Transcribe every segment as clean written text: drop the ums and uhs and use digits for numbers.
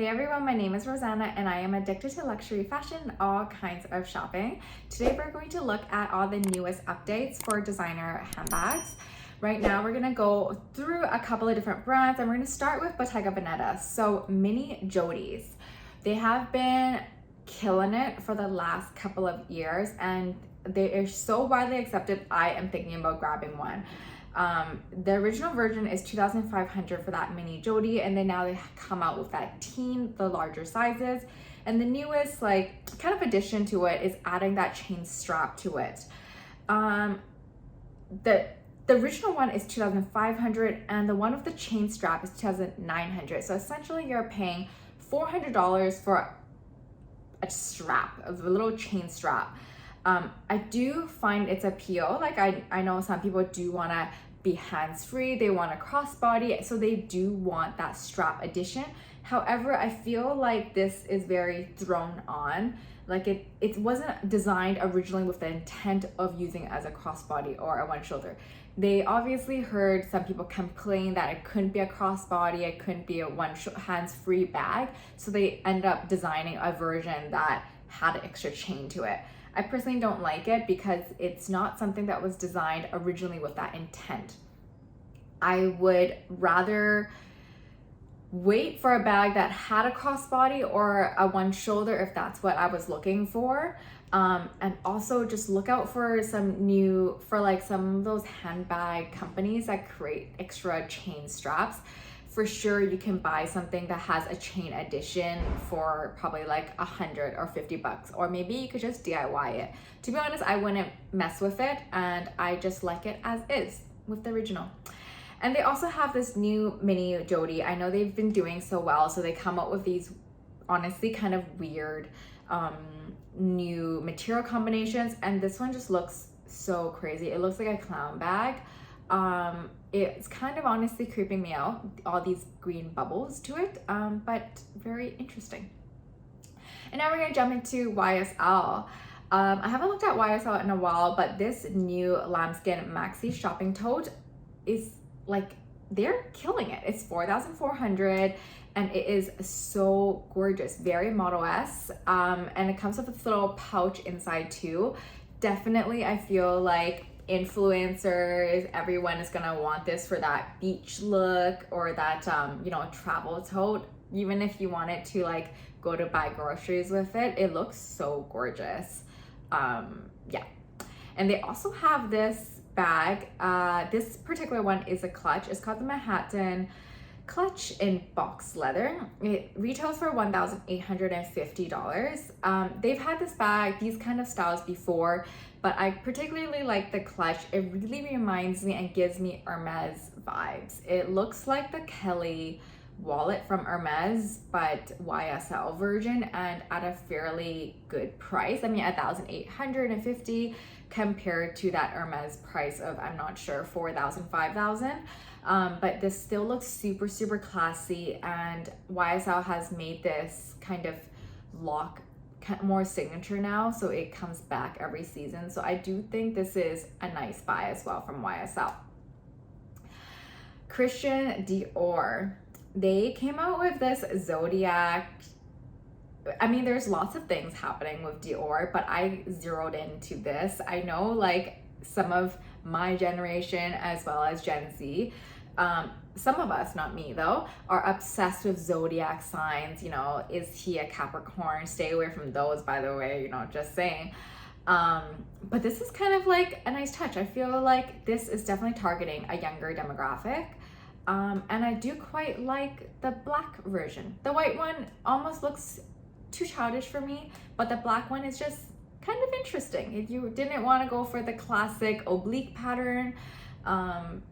Hey everyone, my name is Rosanna and I am addicted to luxury fashion and all kinds of shopping. Today we're going to look at all the newest updates for designer handbags. Right now we're gonna go through a couple of different brands and we're gonna start with Bottega Veneta. So mini Jodies. They have been killing it for the last couple of years and they are so widely accepted, I am thinking about grabbing one. The original version is $2,500 for that mini Jodie, and then now they come out with that teen, the larger sizes. And the newest kind of addition to it is adding that chain strap to it. The original one is $2,500 and the one with the chain strap is $2,900. So essentially you're paying $400 for a strap, a little chain strap. I do find its appeal. I know some people do want to be hands-free, they want a crossbody, so they do want that strap addition. However, I feel like this is very thrown on. It wasn't designed originally with the intent of using it as a crossbody or a one shoulder. They obviously heard some people complain that it couldn't be a crossbody, it couldn't be a hands-free bag, so they ended up designing a version that had an extra chain to it. I personally don't like it because it's not something that was designed originally with that intent. I would rather wait for a bag that had a crossbody or a one shoulder if that's what I was looking for. And also just look out for some of those handbag companies that create extra chain straps. For sure, you can buy something that has a chain addition for probably like $100 or $50, or maybe you could just DIY it. To be honest, I wouldn't mess with it and I just like it as is with the original. And they also have this new mini Jodie. I know they've been doing so well, so they come up with these honestly kind of weird new material combinations, and this one just looks so crazy. It looks like a clown bag. It's kind of honestly creeping me out, all these green bubbles to it, but very interesting. And now we're gonna jump into YSL. I haven't looked at YSL in a while, but this new lambskin maxi shopping tote is they're killing it. It's $4,400 and it is so gorgeous, very Model S, and it comes with this little pouch inside too. Definitely, I feel like influencers, everyone is gonna want this for that beach look or that travel tote. Even if you wanted to go to buy groceries with it, it looks so gorgeous. Yeah. And they also have this bag. This particular one is a clutch. It's called the Manhattan Clutch in box leather. It retails for $1,850. They've had this bag, these kind of styles before, but I particularly like the clutch. It really reminds me and gives me Hermes vibes. It looks like the Kelly wallet from Hermes, but YSL version, and at a fairly good price. I mean, $1,850 compared to that Hermes price of, I'm not sure, $4,000, $5,000. But this still looks super, super classy, and YSL has made this kind of lock more signature now, so it comes back every season. So I do think this is a nice buy as well from YSL. Christian Dior. They came out with this Zodiac. I mean, there's lots of things happening with Dior, but I zeroed into this. I know some of my generation as well as Gen Z, some of us, not me though, are obsessed with zodiac signs. Is he a Capricorn? Stay away from those, by the way, just saying. But this is kind of like a nice touch. I feel like this is definitely targeting a younger demographic. And I do quite like the black version. The white one almost looks too childish for me, but the black one is just kind of interesting. If you didn't want to go for the classic oblique pattern,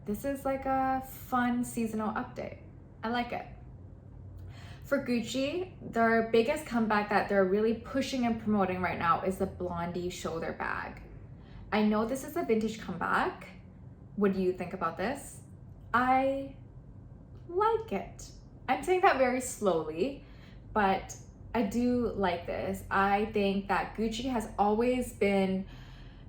this is like a fun seasonal update. I like it. For Gucci, their biggest comeback that they're really pushing and promoting right now is the Blondie shoulder bag. I know this is a vintage comeback. What do you think about this? I like it. I'm saying that very slowly, but I do like this. I think that Gucci has always been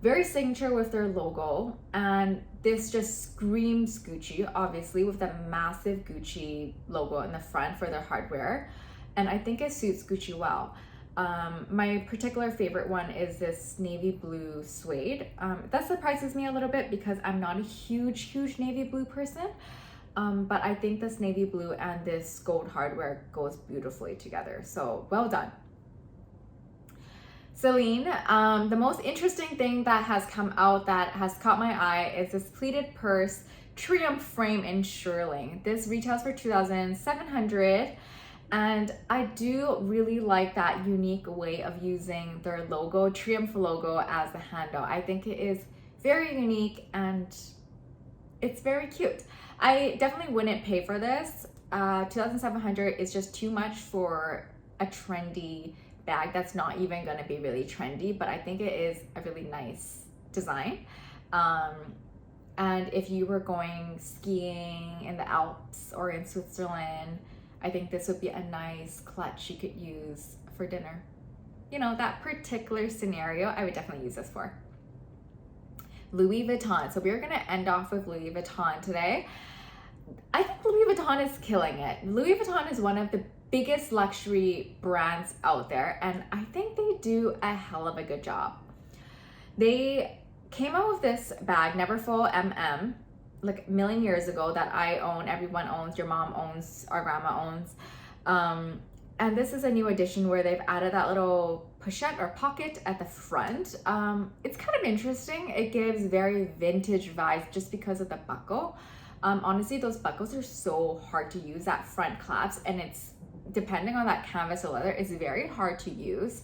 very signature with their logo, and this just screams Gucci, obviously, with the massive Gucci logo in the front for their hardware. and I think it suits Gucci well. My particular favorite one is this navy blue suede. That surprises me a little bit because I'm not a huge navy blue person. But I think this navy blue and this gold hardware goes beautifully together. So well done. Celine, the most interesting thing that has come out that has caught my eye is this pleated purse Triumph frame in shearling. This retails for $2,700. And I do really like that unique way of using their logo, Triumph logo, as the handle. I think it is very unique and it's very cute. I definitely wouldn't pay for this. $2,700 is just too much for a trendy bag that's not even gonna be really trendy, but I think it is a really nice design. And if you were going skiing in the Alps or in Switzerland, I think this would be a nice clutch you could use for dinner. You know, that particular scenario, I would definitely use this for. Louis Vuitton. So we're gonna end off with Louis Vuitton today. I think Louis Vuitton is killing it. Louis Vuitton is one of the biggest luxury brands out there, and I think they do a hell of a good job. They came out with this bag, Neverfull MM, like a million years ago, that I own, everyone owns, your mom owns, our grandma owns. And this is a new edition where they've added that little pochette or pocket at the front. It's kind of interesting. It gives very vintage vibes just because of the buckle. Honestly, those buckles are so hard to use, that front clasp, and it's, depending on that canvas or leather, it's very hard to use.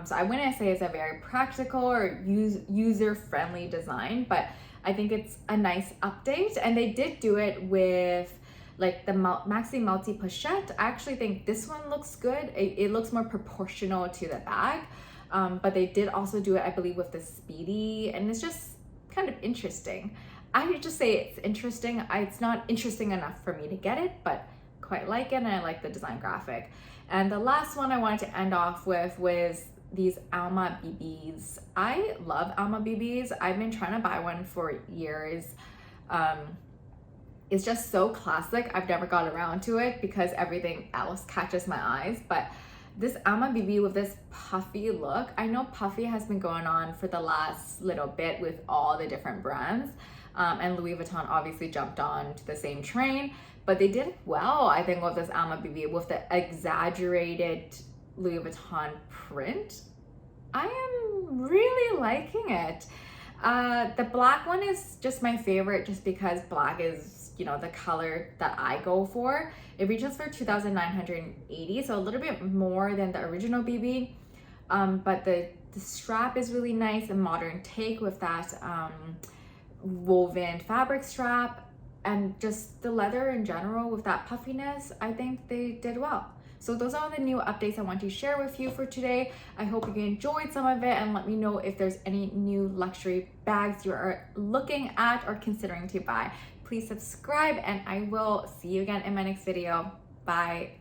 So I wouldn't say it's a very practical or user-friendly design, but I think it's a nice update. And they did do it with like the maxi multi pochette. I actually think this one looks good. It looks more proportional to the bag. But they did also do it, I believe, with the Speedy, and it's just kind of interesting. I would just say it's interesting. It's not interesting enough for me to get it, but quite like it, and I like the design graphic. And the last one I wanted to end off with was these Alma BBs. I love Alma BBs. I've been trying to buy one for years. It's just so classic. I've never got around to it because everything else catches my eyes. But this Alma BB with this puffy look, I know puffy has been going on for the last little bit with all the different brands. And Louis Vuitton obviously jumped on to the same train, but they did well, I think, with this Alma BB with the exaggerated Louis Vuitton print. I am really liking it. The black one is just my favorite just because black is, you know, the color that I go for. It reaches for $2,980, so a little bit more than the original BB. But the strap is really nice, a modern take with that woven fabric strap, and just the leather in general with that puffiness. I think they did well. So those are the new updates I want to share with you for today. I hope you enjoyed some of it, and let me know if there's any new luxury bags you are looking at or considering to buy. Please subscribe, and I will see you again in my next video. Bye.